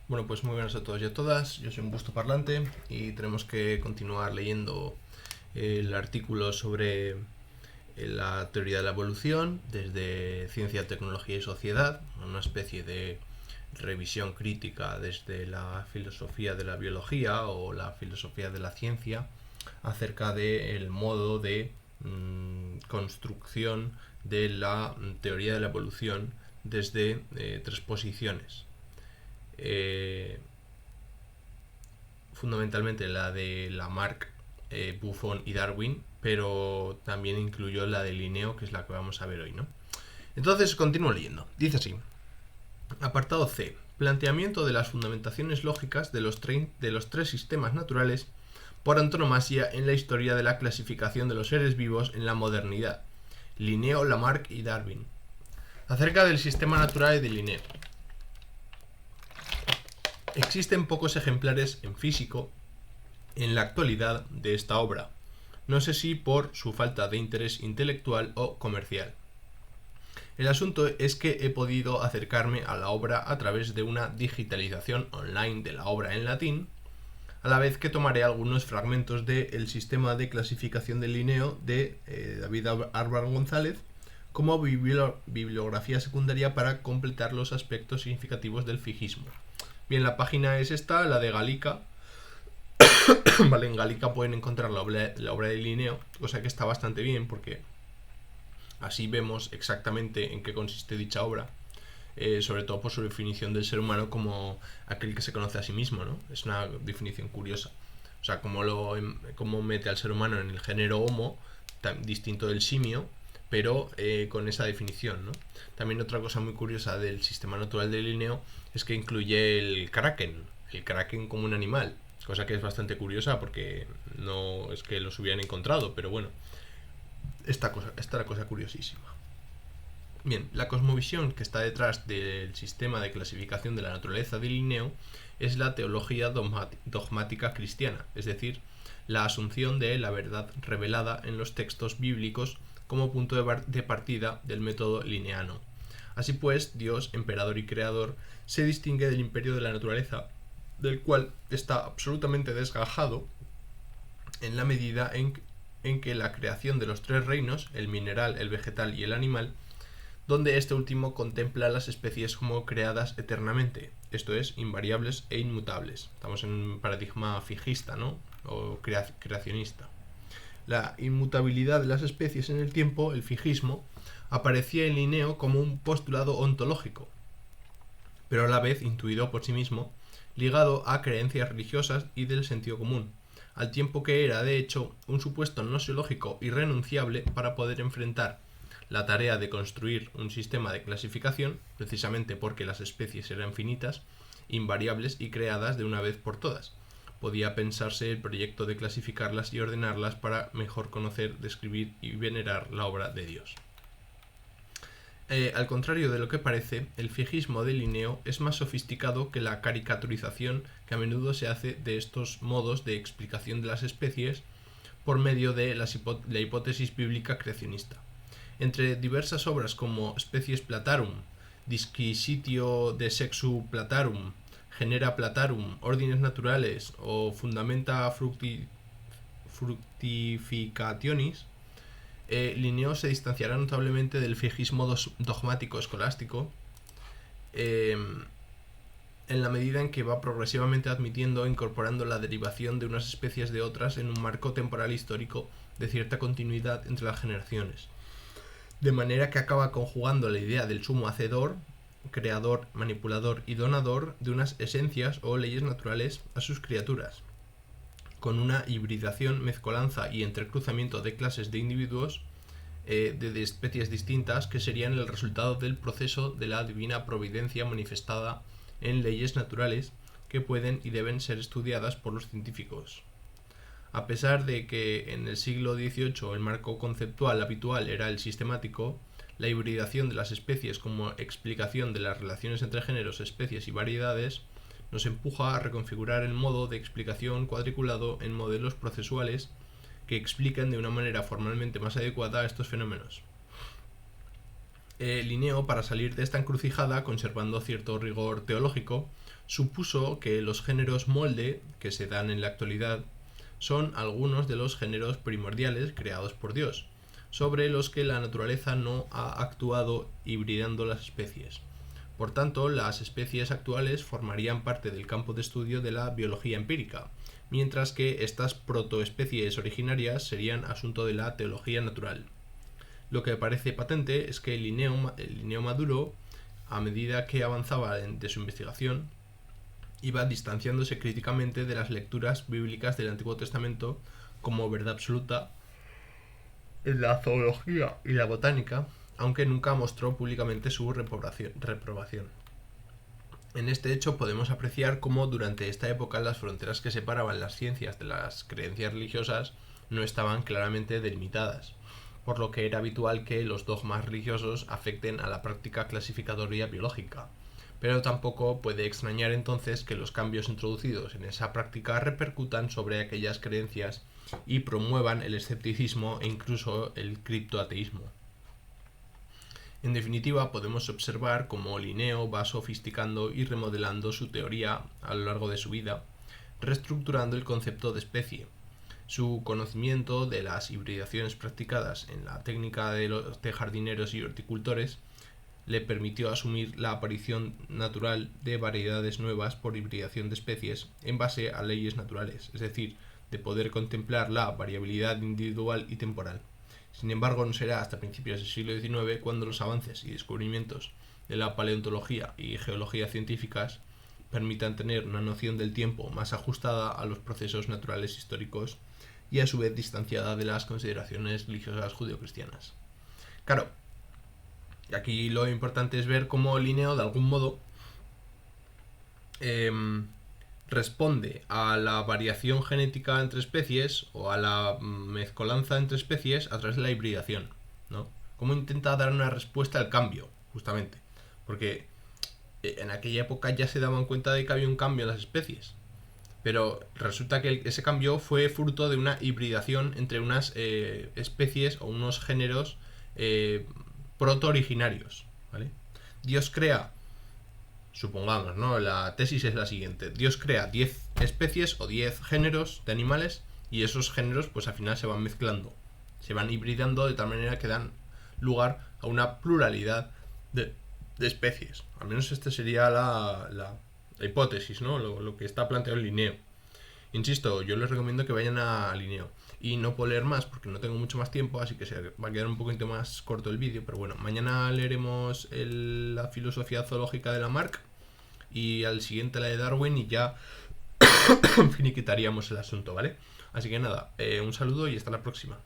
Bueno, pues muy buenas a todos y a todas. Yo soy un gusto parlante y tenemos que continuar leyendo el artículo sobre la teoría de la evolución desde ciencia, tecnología y sociedad, una especie de revisión crítica desde la filosofía de la biología o la filosofía de la ciencia acerca del modo de construcción de la teoría de la evolución desde tres posiciones. eh, Fundamentalmente la de Lamarck, Buffon y Darwin, pero también incluyó la de Linneo, que es la que vamos a ver hoy, ¿no? Entonces, continúo leyendo. Dice así: apartado C. Planteamiento de las fundamentaciones lógicas de los tres sistemas naturales por antonomasia en la historia de la clasificación de los seres vivos en la modernidad. Linneo, Lamarck y Darwin. Acerca del sistema natural de Linneo. Existen pocos ejemplares en físico en la actualidad de esta obra, no sé si por su falta de interés intelectual o comercial. El asunto es que he podido acercarme a la obra a través de una digitalización online de la obra en latín, a la vez que tomaré algunos fragmentos del sistema de clasificación de Linneo de David Álvaro González como bibliografía secundaria para completar los aspectos significativos del fijismo. Bien, la página es esta, la de Galica. Vale, en Galica pueden encontrar la obra de Linneo, cosa que está bastante bien porque así vemos exactamente en qué consiste dicha obra, sobre todo por su definición del ser humano como aquel que se conoce a sí mismo, ¿no? Es una definición curiosa. O sea, cómo mete al ser humano en el género Homo, distinto del simio, pero con esa definición, ¿no? También otra cosa muy curiosa del sistema natural de Linneo es que incluye el kraken como un animal, cosa que es bastante curiosa porque no es que los hubieran encontrado, pero bueno, esta es la cosa curiosísima. Bien, la cosmovisión que está detrás del sistema de clasificación de la naturaleza de Linneo es la teología dogmática cristiana, es decir, la asunción de la verdad revelada en los textos bíblicos como punto de partida del método linneano. Así pues, Dios, emperador y creador, se distingue del imperio de la naturaleza, del cual está absolutamente desgajado en la medida en que la creación de los tres reinos, el mineral, el vegetal y el animal, donde este último contempla las especies como creadas eternamente, esto es, invariables e inmutables. Estamos en un paradigma fijista, ¿no? O creacionista. La inmutabilidad de las especies en el tiempo, el fijismo, aparecía en Linneo como un postulado ontológico, pero a la vez intuido por sí mismo, ligado a creencias religiosas y del sentido común, al tiempo que era, de hecho, un supuesto nosiológico irrenunciable para poder enfrentar la tarea de construir un sistema de clasificación, precisamente porque las especies eran finitas, invariables y creadas de una vez por todas. Podía pensarse el proyecto de clasificarlas y ordenarlas para mejor conocer, describir y venerar la obra de Dios. Al contrario de lo que parece, el fijismo de Linneo es más sofisticado que la caricaturización que a menudo se hace de estos modos de explicación de las especies por medio de la hipótesis bíblica creacionista. Entre diversas obras como Species Platarum, Disquisitio de Sexu Platarum, Genera Platarum, Ordines Naturales o Fundamenta Fructificationis, Linneo se distanciará notablemente del fijismo dogmático escolástico en la medida en que va progresivamente admitiendo e incorporando la derivación de unas especies de otras en un marco temporal histórico de cierta continuidad entre las generaciones, de manera que acaba conjugando la idea del sumo hacedor, creador, manipulador y donador de unas esencias o leyes naturales a sus criaturas, con una hibridación, mezcolanza y entrecruzamiento de clases de individuos de especies distintas que serían el resultado del proceso de la divina providencia manifestada en leyes naturales que pueden y deben ser estudiadas por los científicos. A pesar de que en el siglo XVIII el marco conceptual habitual era el sistemático, la hibridación de las especies como explicación de las relaciones entre géneros, especies y variedades nos empuja a reconfigurar el modo de explicación cuadriculado en modelos procesuales que explican de una manera formalmente más adecuada estos fenómenos. Linneo, para salir de esta encrucijada, conservando cierto rigor teológico, supuso que los géneros molde que se dan en la actualidad son algunos de los géneros primordiales creados por Dios, sobre los que la naturaleza no ha actuado hibridando las especies. Por tanto, las especies actuales formarían parte del campo de estudio de la biología empírica, mientras que estas protoespecies originarias serían asunto de la teología natural. Lo que parece patente es que Linneo Maduro, a medida que avanzaba de su investigación, iba distanciándose críticamente de las lecturas bíblicas del Antiguo Testamento como verdad absoluta en la zoología y la botánica, aunque nunca mostró públicamente su reprobación. En este hecho podemos apreciar cómo durante esta época las fronteras que separaban las ciencias de las creencias religiosas no estaban claramente delimitadas, por lo que era habitual que los dogmas religiosos afecten a la práctica clasificatoria biológica. Pero tampoco puede extrañar entonces que los cambios introducidos en esa práctica repercutan sobre aquellas creencias y promuevan el escepticismo e incluso el criptoateísmo. En definitiva, podemos observar cómo Linneo va sofisticando y remodelando su teoría a lo largo de su vida, reestructurando el concepto de especie. Su conocimiento de las hibridaciones practicadas en la técnica de jardineros y horticultores le permitió asumir la aparición natural de variedades nuevas por hibridación de especies en base a leyes naturales, es decir, de poder contemplar la variabilidad individual y temporal. Sin embargo, no será hasta principios del siglo XIX cuando los avances y descubrimientos de la paleontología y geología científicas permitan tener una noción del tiempo más ajustada a los procesos naturales históricos y a su vez distanciada de las consideraciones religiosas judeocristianas. Claro, aquí lo importante es ver cómo Linneo de algún modo responde a la variación genética entre especies o a la mezcolanza entre especies a través de la hibridación, ¿no? Cómo intenta dar una respuesta al cambio, justamente, porque en aquella época ya se daban cuenta de que había un cambio en las especies, pero resulta que ese cambio fue fruto de una hibridación entre unas especies o unos géneros proto-originarios, ¿vale? Dios crea, supongamos, ¿no? La tesis es la siguiente: Dios crea 10 especies o 10 géneros de animales y esos géneros pues al final se van mezclando, se van hibridando de tal manera que dan lugar a una pluralidad de especies. Al menos esta sería la hipótesis, ¿no? Lo que está planteado en Linneo. Insisto, yo les recomiendo que vayan a Linneo. Y no puedo leer más porque no tengo mucho más tiempo, así que se va a quedar un poquito más corto el vídeo. Pero bueno, mañana leeremos la filosofía zoológica de Lamarck y al siguiente la de Darwin y ya finiquitaríamos el asunto, ¿vale? Así que nada, un saludo y hasta la próxima.